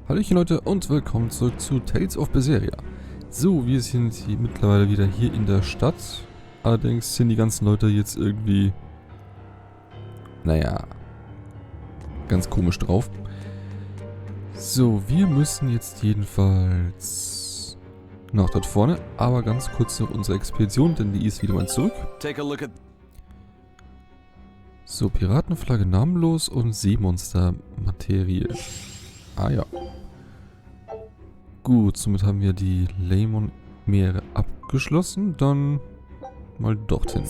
Hallöchen Leute und willkommen zurück zu Tales of Berseria. So, wir sind hier mittlerweile wieder hier in der Stadt. Allerdings sind die ganzen Leute jetzt irgendwie, naja, ganz komisch drauf. So, wir müssen jetzt jedenfalls nach dort vorne, aber ganz kurz noch unsere Expedition, denn die ist wieder mal zurück. So, Piratenflagge namenlos und Seemonster-Materie. Ah ja. Gut, somit haben wir die Lemon-Meere abgeschlossen. Dann mal dorthin.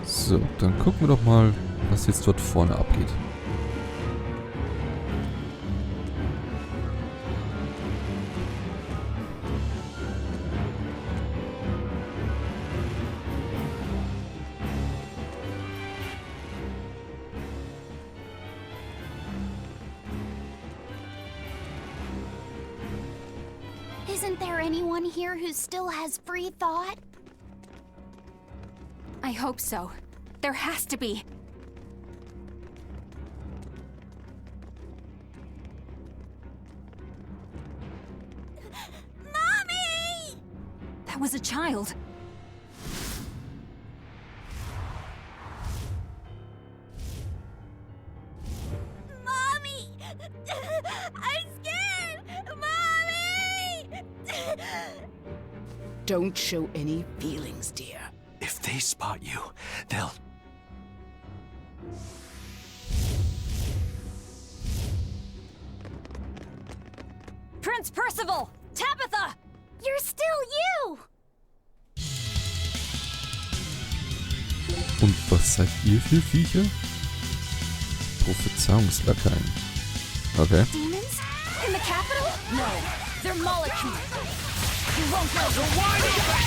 So, dann gucken wir doch mal, was jetzt dort vorne abgeht. Isn't there anyone here who still has free thought? I hope so. There has to be. Mommy! That was a child. Mommy! I'm scared! Mommy! Don't show any feelings, dear. If they spot you, they'll... Prince Percival! Tabitha! You're still you! Und was seid ihr für Viecher? Prophezeiungslakaien. Okay. Demons? In the capital? No, they're molecules. You won't go. You're wide open!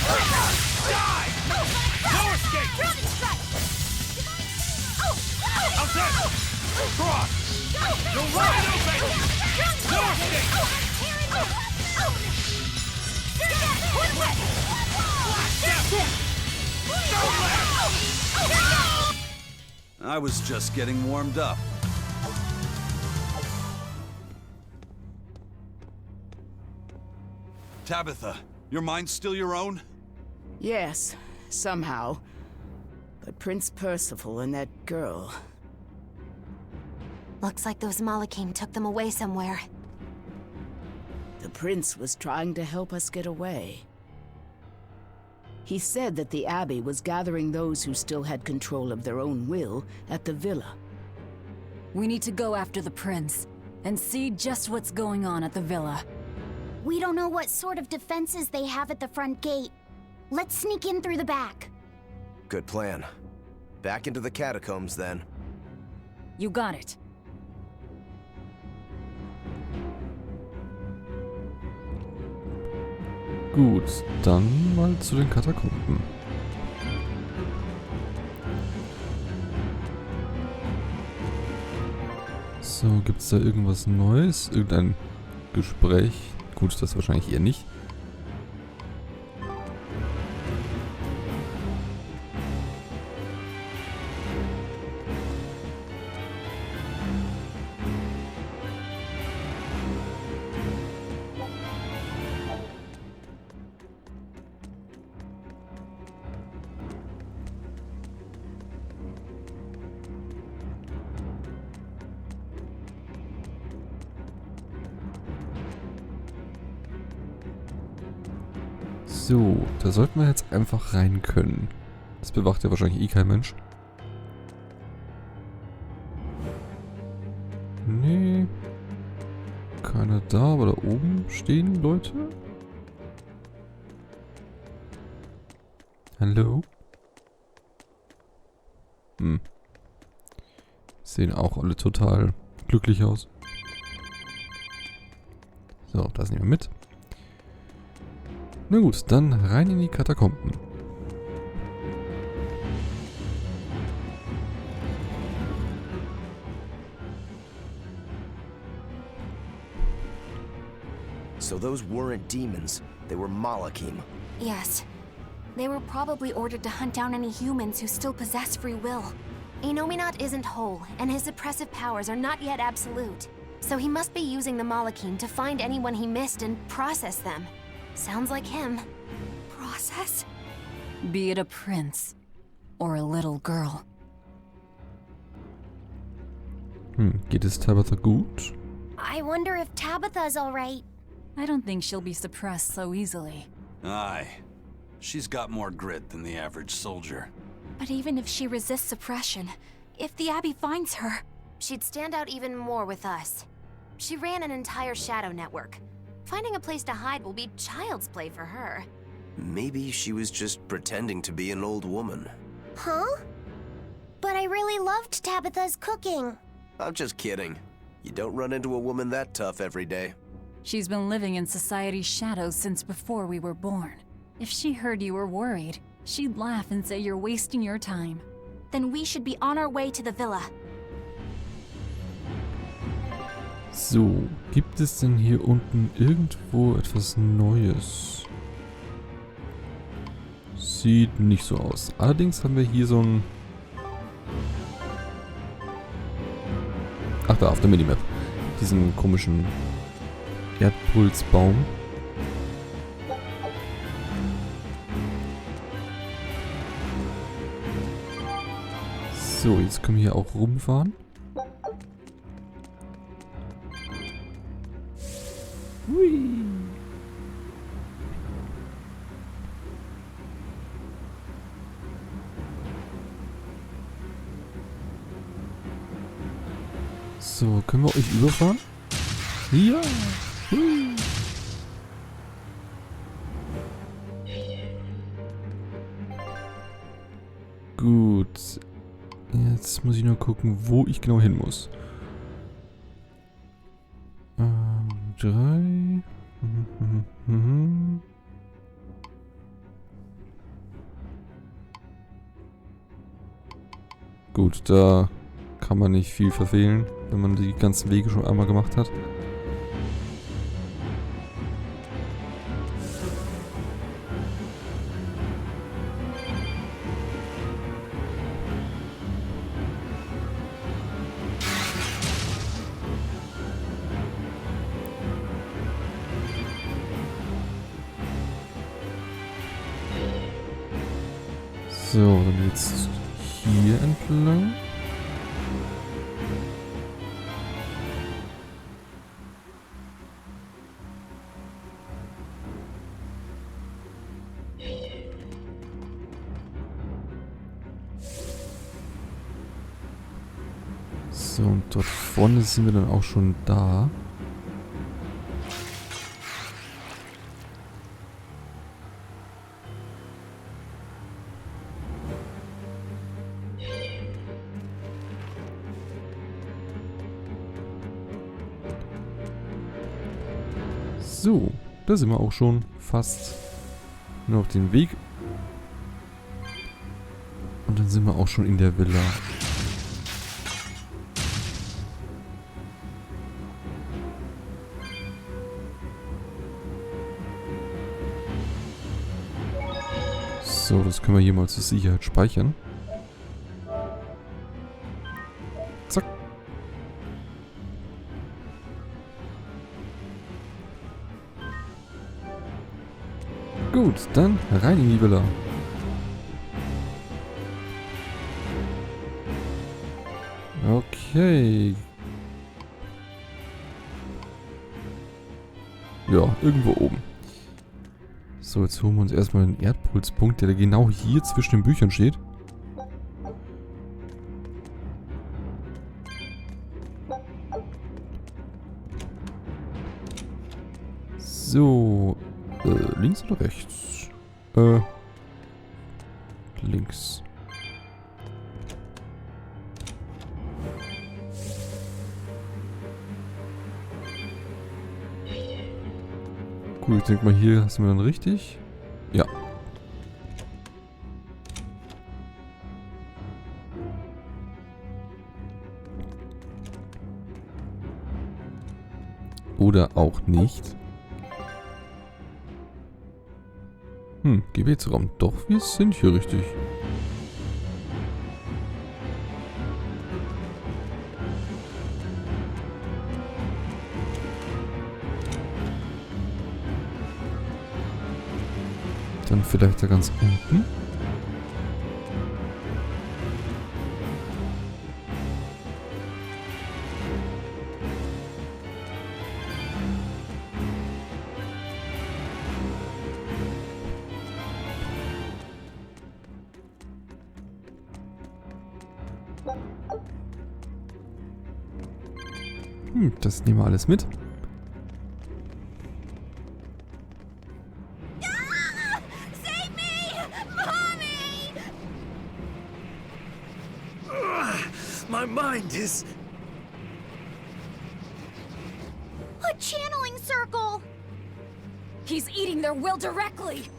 Die! No escape! Out there! Cross! You're wide open! No escape! I was just getting warmed up. Tabitha, your mind's still your own? Yes, somehow. But Prince Percival and that girl... Looks like those Malachim took them away somewhere. The prince was trying to help us get away. He said that the Abbey was gathering those who still had control of their own will at the villa. We need to go after the prince and see just what's going on at the villa. We don't know what sort of defenses they have at the front gate. Let's sneak in through the back. Good plan. Back into the catacombs, then. You got it. Gut, dann mal zu den Katakomben. So, gibt's da irgendwas Neues? Irgendein Gespräch? Gut, das wahrscheinlich eher nicht. So, da sollten wir jetzt einfach rein können. Das bewacht ja wahrscheinlich eh kein Mensch. Nee. Keiner da, aber da oben stehen Leute. Hallo? Sehen auch alle total glücklich aus. So, da ist niemand mit. Na gut, dann rein in die Katakomben. So those weren't demons, they were Malachim. Yes. They were probably ordered to hunt down any humans who still possess free will. Enominat isn't whole, and his suppressive powers are not yet absolute. So he must be using the Malachim to find anyone he missed and process them. Sounds like him. Process? Be it a prince or a little girl. Geht es Tabitha gut? I wonder if Tabitha's alright. I don't think she'll be suppressed so easily. Aye. She's got more grit than the average soldier. But even if she resists suppression, if the Abbey finds her... She'd stand out even more with us. She ran an entire shadow network. Finding a place to hide will be child's play for her. Maybe she was just pretending to be an old woman. Huh? But I really loved Tabitha's cooking. I'm just kidding. You don't run into a woman that tough every day. She's been living in society's shadows since before we were born. If she heard you were worried, she'd laugh and say you're wasting your time. Then we should be on our way to the villa. So, gibt es denn hier unten irgendwo etwas Neues? Sieht nicht so aus. Allerdings haben wir hier so ein... Ach da, auf der Minimap. Diesen komischen Erdpulsbaum. So, jetzt können wir hier auch rumfahren. Hui. So, können wir euch überfahren? Ja! Hui. Gut. Jetzt muss ich nur gucken, wo ich genau hin muss. 3. Gut, da kann man nicht viel verfehlen, wenn man die ganzen Wege schon einmal gemacht hat. So, dann jetzt hier entlang. So, und dort vorne sind wir dann auch schon da. So, da sind wir auch schon fast. Nur auf den Weg. Und dann sind wir auch schon in der Villa. So, das können wir hier mal zur Sicherheit speichern. Zack. Gut, dann rein in die Villa. Okay. Ja, irgendwo oben. So, jetzt holen wir uns erstmal den Erdpulspunkt, der da genau hier zwischen den Büchern steht. So, links oder rechts? Links. Gut, ich denke mal, hier sind wir dann richtig. Ja. Oder auch nicht. Gebetsraum. Doch, wir sind hier richtig. Dann vielleicht da ganz unten. Das nehmen wir alles mit. Save me! Mommy! My mind is... A channeling circle! He's eating their will directly!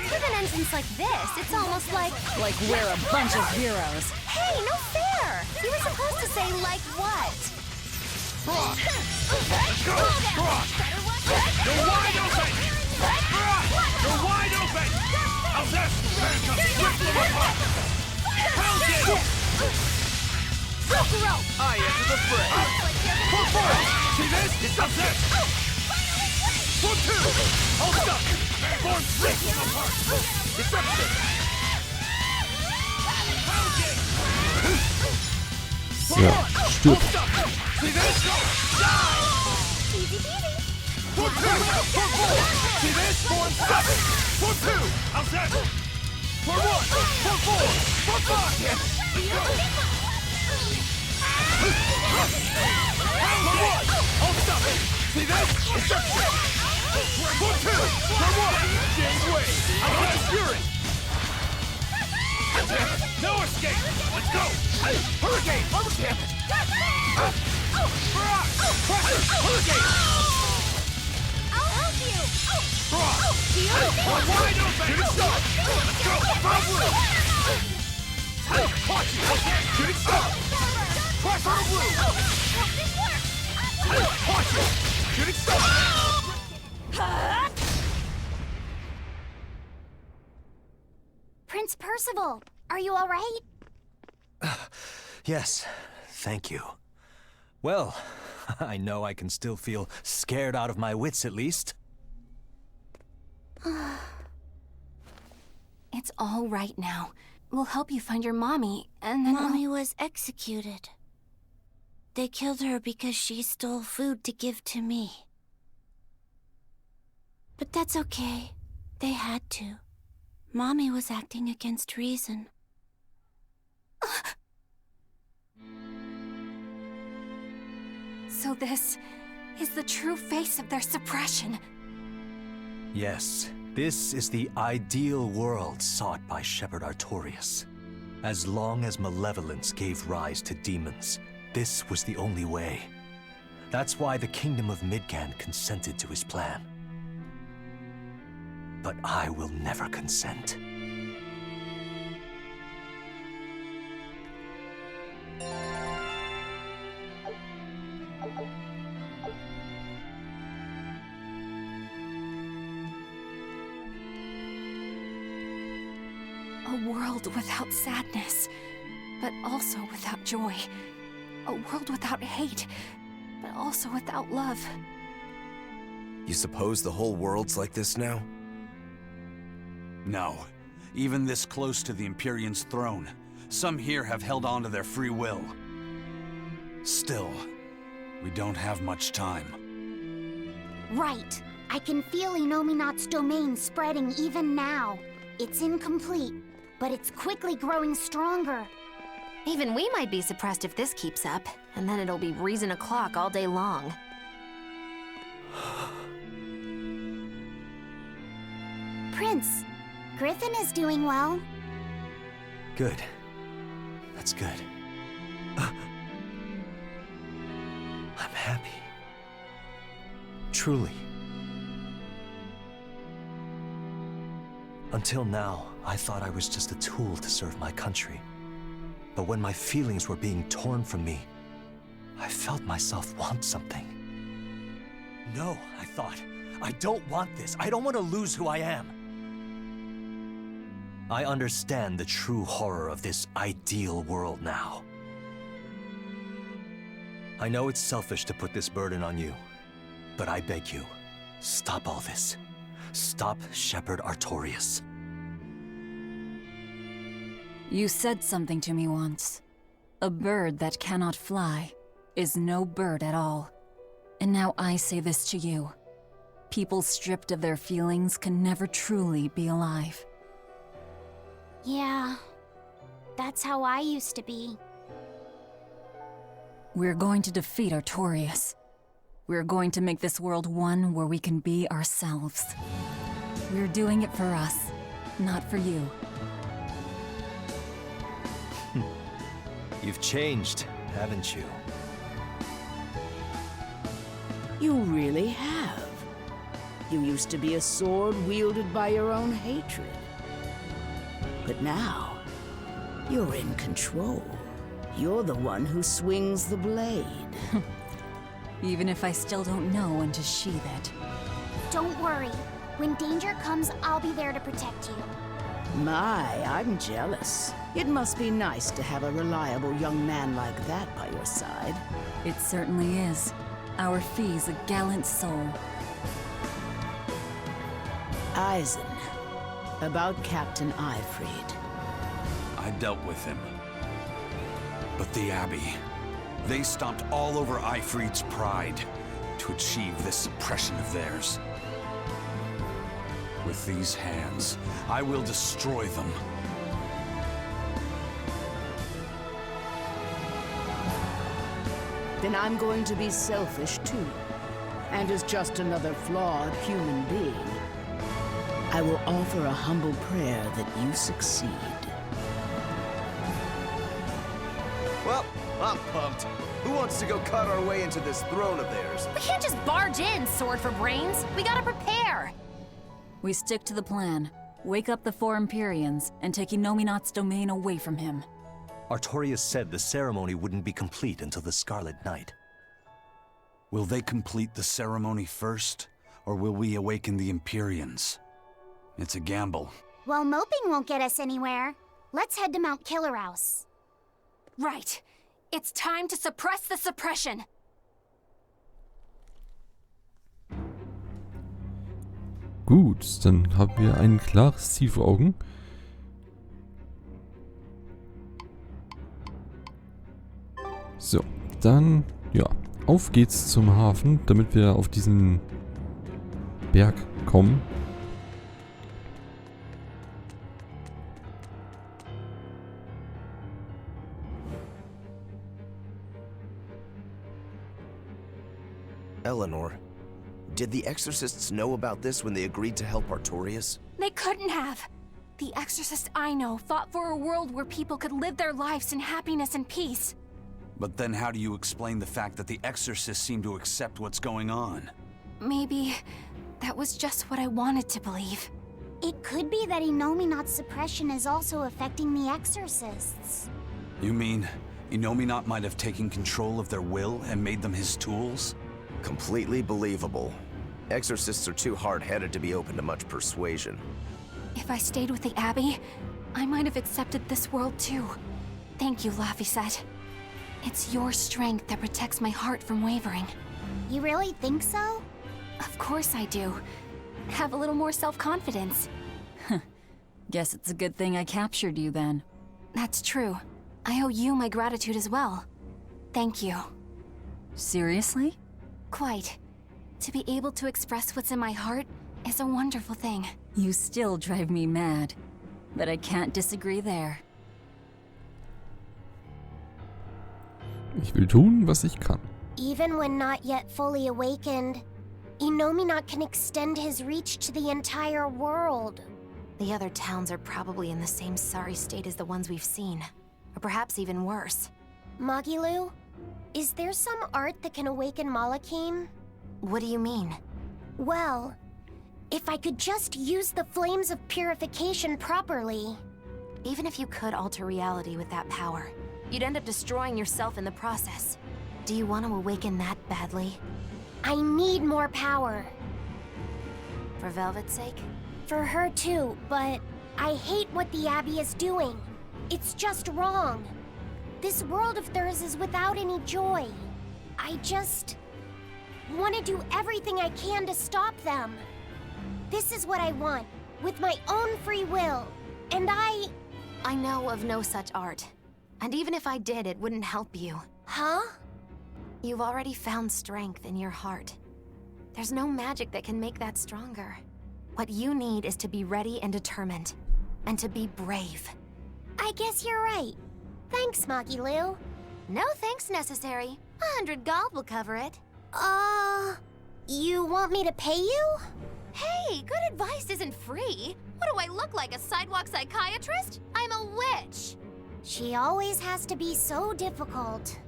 With an entrance like this, it's almost like... Like we're a bunch of heroes. Hey, no fair! You were supposed to say, like what? Brock! Let's go! Brock! You're wide open! Brock! You're wide open! How's this? Phantom, rip them apart! Pound it! I enter the fray. For four! See this? How's this? For two! Hold up! Form rip them apart! Deception! Pound it! So, stirb. See this? Die! Easy peasy. For two! For four! See this? Form seven! For two! How's that? For one! For four! For five! For one! Hold stop! See this? Deception! For two! For one! James Way! How's that fury? No escape! Let's go! Hurricane! Overcamp! Brock! Pressure! Hurricane! I'll help you. Brock! One wide open! Shooting star! Let's go! Five blue! Watch it! Shooting star! Pressure blue! Watch it! Shooting star! Prince Percival, are you all right? Yes, thank you. Well, I know I can still feel scared out of my wits at least. It's all right now. We'll help you find your mommy, and then Mommy was executed. They killed her because she stole food to give to me. But that's okay. They had to. Mommy was acting against reason. So this is the true face of their suppression. Yes, this is the ideal world sought by Shepherd Artorias. As long as malevolence gave rise to demons, this was the only way. That's why the Kingdom of Midgand consented to his plan. But I will never consent. A world without sadness, but also without joy. A world without hate, but also without love. You suppose the whole world's like this now? No. Even this close to the Empyrean's throne, some here have held on to their free will. Still, we don't have much time. Right. I can feel Inominat's domain spreading even now. It's incomplete, but it's quickly growing stronger. Even we might be suppressed if this keeps up, and then it'll be reason o'clock all day long. Prince, Griffin is doing well. Good. That's good. I'm happy. Truly. Until now, I thought I was just a tool to serve my country. But when my feelings were being torn from me, I felt myself want something. No, I thought. I don't want this. I don't want to lose who I am. I understand the true horror of this ideal world now. I know it's selfish to put this burden on you, but I beg you, stop all this. Stop Shepherd Artorias. You said something to me once. A bird that cannot fly is no bird at all. And now I say this to you. People stripped of their feelings can never truly be alive. Yeah, that's how I used to be. We're going to defeat Artorias. We're going to make this world one where we can be ourselves. We're doing it for us, not for you. You've changed, haven't you? You really have. You used to be a sword wielded by your own hatred. But now, you're in control. You're the one who swings the blade. Even if I still don't know when to sheathe it. Don't worry. When danger comes, I'll be there to protect you. My, I'm jealous. It must be nice to have a reliable young man like that by your side. It certainly is. Our fee's a gallant soul. Eisen, about Captain Eifried. I dealt with him. But the Abbey, they stomped all over Eifried's pride to achieve this suppression of theirs. With these hands, I will destroy them. Then I'm going to be selfish too. And as just another flawed human being, I will offer a humble prayer that you succeed. Well, I'm pumped. Who wants to go cut our way into this throne of theirs? We can't just barge in, sword for brains. We gotta prepare. We stick to the plan. Wake up the four Empyreans and take Inominat's domain away from him. Artorias said the ceremony wouldn't be complete until the Scarlet Night. Will they complete the ceremony first, or will we awaken the Empyreans? It's a gamble. Well, moping won't get us anywhere. Let's head to Mount Killerhouse. Right. It's time to suppress the suppression. Gut, dann haben wir ein klares Ziel vor Augen. So, dann, ja, auf geht's zum Hafen, damit wir auf diesen Berg kommen. Eleanor, did the exorcists know about this when they agreed to help Artorias? They couldn't have. The exorcist I know fought for a world where people could live their lives in happiness and peace. But then how do you explain the fact that the exorcists seem to accept what's going on? Maybe that was just what I wanted to believe. It could be that Inominat's suppression is also affecting the exorcists. You mean Inominat might have taken control of their will and made them his tools? Completely believable. Exorcists are too hard-headed to be open to much persuasion. If I stayed with the Abbey, I might have accepted this world too. Thank you, Laphicet. It's your strength that protects my heart from wavering. You really think so? Of course I do. Have a little more self-confidence. Guess it's a good thing I captured you then. That's true. I owe you my gratitude as well. Thank you. Seriously? Quite. To be able to express what's in my heart is a wonderful thing. You still drive me mad, but I can't disagree there. Ich will tun, was ich kann. Even when not yet fully awakened, Inominat can extend his reach to the entire world. The other towns are probably in the same sorry state as the ones we've seen. Or perhaps even worse. Magilu, is there some art that can awaken Malachim? What do you mean? Well, if I could just use the flames of purification properly. Even if you could alter reality with that power, you'd end up destroying yourself in the process. Do you want to awaken that badly? I need more power. For Velvet's sake? For her too, but I hate what the Abbey is doing. It's just wrong. This world of theirs is without any joy. I just want to do everything I can to stop them. This is what I want, with my own free will. And I know of no such art. And even if I did, it wouldn't help you. Huh? You've already found strength in your heart. There's no magic that can make that stronger. What you need is to be ready and determined. And to be brave. I guess you're right. Thanks, Maki Lou. No thanks necessary. 100 gold will cover it. You want me to pay you? Hey, good advice isn't free. What do I look like, a sidewalk psychiatrist? I'm a witch. She always has to be so difficult.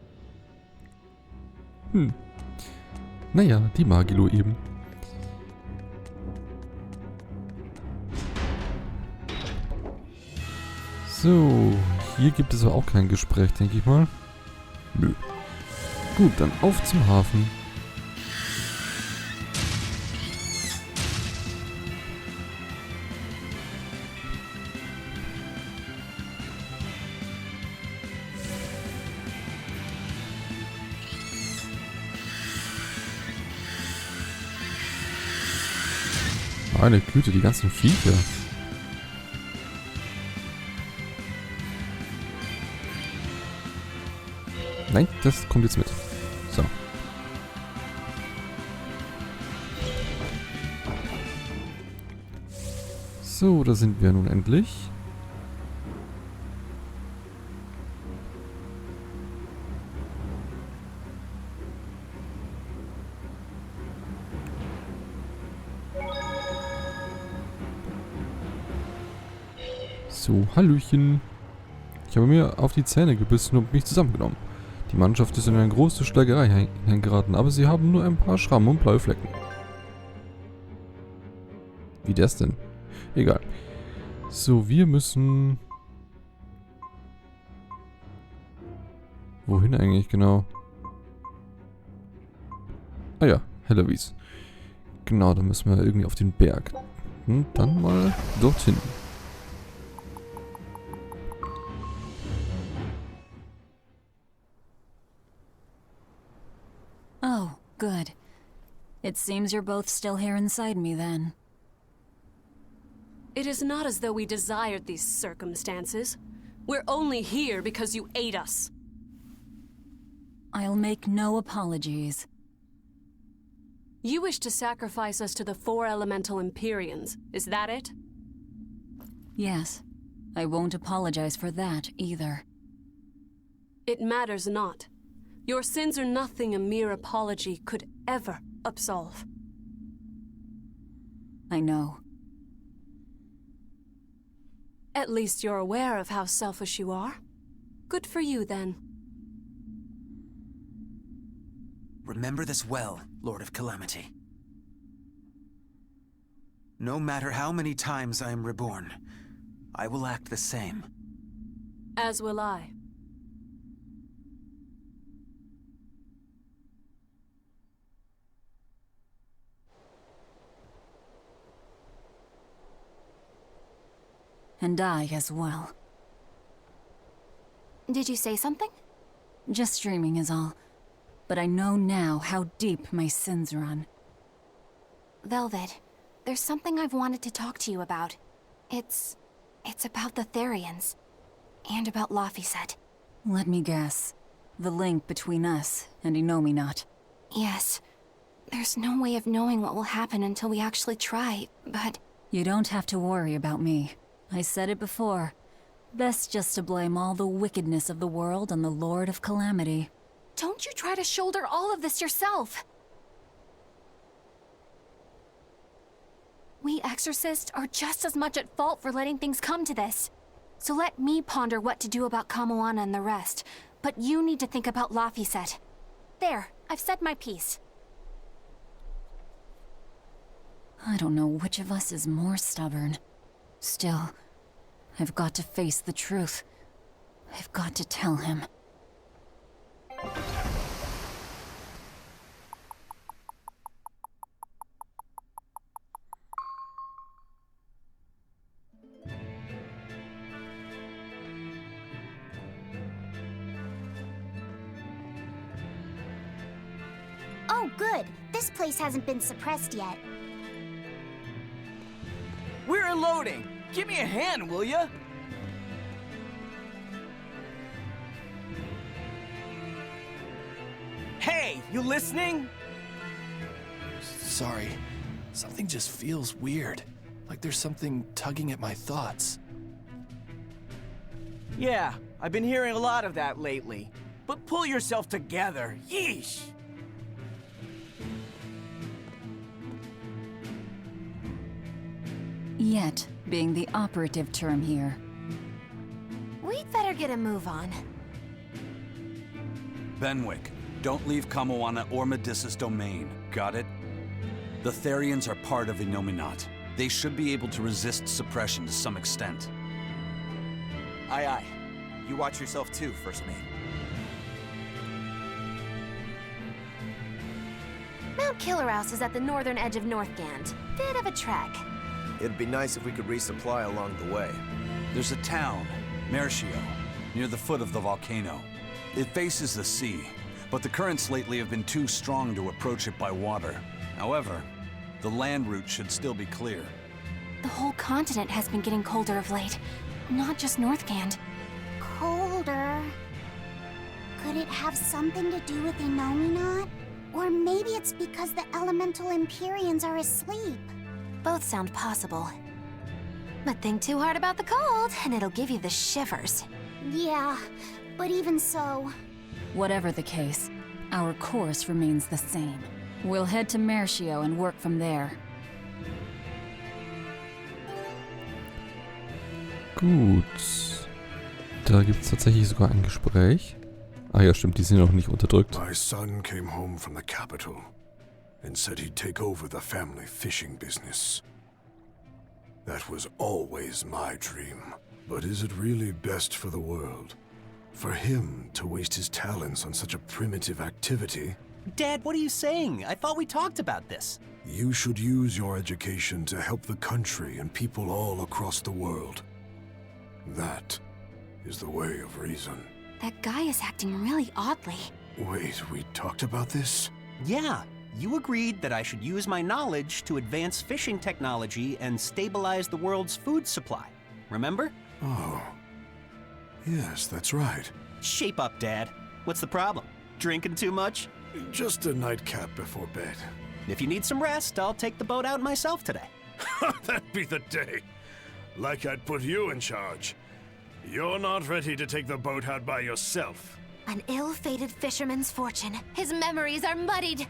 Naja, die Magilo eben. So, hier gibt es aber auch kein Gespräch, denke ich mal. Nö. Gut, dann auf zum Hafen. Meine Güte, die ganzen Viecher. Nein, das kommt jetzt mit. So. So, da sind wir nun endlich. So, Hallöchen. Ich habe mir auf die Zähne gebissen und mich zusammengenommen. Die Mannschaft ist in eine große Schlägerei hineingeraten, aber sie haben nur ein paar Schrammen und blaue Flecken. Wie das denn? Egal. So, wir müssen... Wohin eigentlich genau? Ah ja, Hellerwies. Genau, da müssen wir irgendwie auf den Berg. Und dann mal dorthin. Oh, good. It seems you're both still here inside me then. It is not as though we desired these circumstances. We're only here because you ate us. I'll make no apologies. You wish to sacrifice us to the 4 elemental Empyreans, is that it? Yes. I won't apologize for that either. It matters not. Your sins are nothing a mere apology could ever absolve. I know. At least you're aware of how selfish you are. Good for you, then. Remember this well, Lord of Calamity. No matter how many times I am reborn, I will act the same. As will I. And I as well. Did you say something? Just dreaming is all. But I know now how deep my sins run. Velvet, there's something I've wanted to talk to you about. It's about the Therians. And about Laphicet. Let me guess. The link between us and Inominat. Yes. There's no way of knowing what will happen until we actually try, but... You don't have to worry about me. I said it before. Best just to blame all the wickedness of the world on the Lord of Calamity. Don't you try to shoulder all of this yourself! We exorcists are just as much at fault for letting things come to this. So let me ponder what to do about Kamoana and the rest, but you need to think about Laphicet. There, I've said my piece. I don't know which of us is more stubborn. Still, I've got to face the truth. I've got to tell him. Good. This place hasn't been suppressed yet. We're unloading! Give me a hand, will ya? Hey, you listening? Sorry. Something just feels weird. Like there's something tugging at my thoughts. Yeah, I've been hearing a lot of that lately. But pull yourself together. Yeesh! Yet being the operative term here. We'd better get a move on. Benwick, don't leave Kamoana or Medissa's domain. Got it? The Therians are part of Innominat. They should be able to resist suppression to some extent. Aye, aye. You watch yourself too, First Mate. Mount Killerhouse is at the northern edge of Northgand. Bit of a trek. It'd be nice if we could resupply along the way. There's a town, Mershio, near the foot of the volcano. It faces the sea, but the currents lately have been too strong to approach it by water. However, the land route should still be clear. The whole continent has been getting colder of late, not just Northgand. Colder. Could it have something to do with Innominat? Or maybe it's because the elemental Empyreans are asleep. Both sound possible. But think too hard about the cold, and it'll give you the shivers. Yeah, but even so... Whatever the case, our course remains the same. We'll head to Mershio and work from there. Gut. Da gibt es tatsächlich sogar ein Gespräch. Ah ja, stimmt, die sind noch nicht unterdrückt. My son came home from the capital and said he'd take over the family fishing business. That was always my dream. But is it really best for the world? For him to waste his talents on such a primitive activity? Dad, what are you saying? I thought we talked about this. You should use your education to help the country and people all across the world. That is the way of reason. That guy is acting really oddly. Wait, we talked about this? Yeah, you agreed that I should use my knowledge to advance fishing technology and stabilize the world's food supply. Remember? Oh. Yes, that's right. Shape up, Dad. What's the problem? Drinking too much? Just a nightcap before bed. If you need some rest, I'll take the boat out myself today. That'd be the day. Like I'd put you in charge. You're not ready to take the boat out by yourself. An ill-fated fisherman's fortune. His memories are muddied.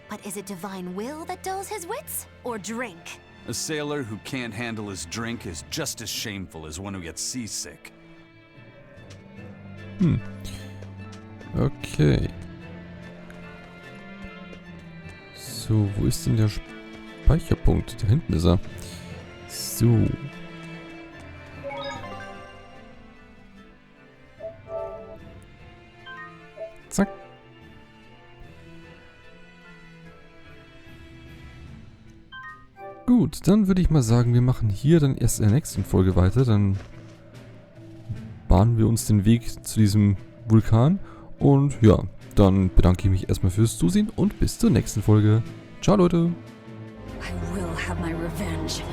But is it divine will that dulls his wits, or drink? A sailor who can't handle his drink is just as shameful as one who gets seasick. Okay. So, wo ist denn der Speicherpunkt? Da hinten ist er. So. Zack. Gut, dann würde ich mal sagen, wir machen hier dann erst in der nächsten Folge weiter. Dann bahnen wir uns den Weg zu diesem Vulkan. Und ja, dann bedanke ich mich erstmal fürs Zusehen und bis zur nächsten Folge. Ciao, Leute! I will have my revenge.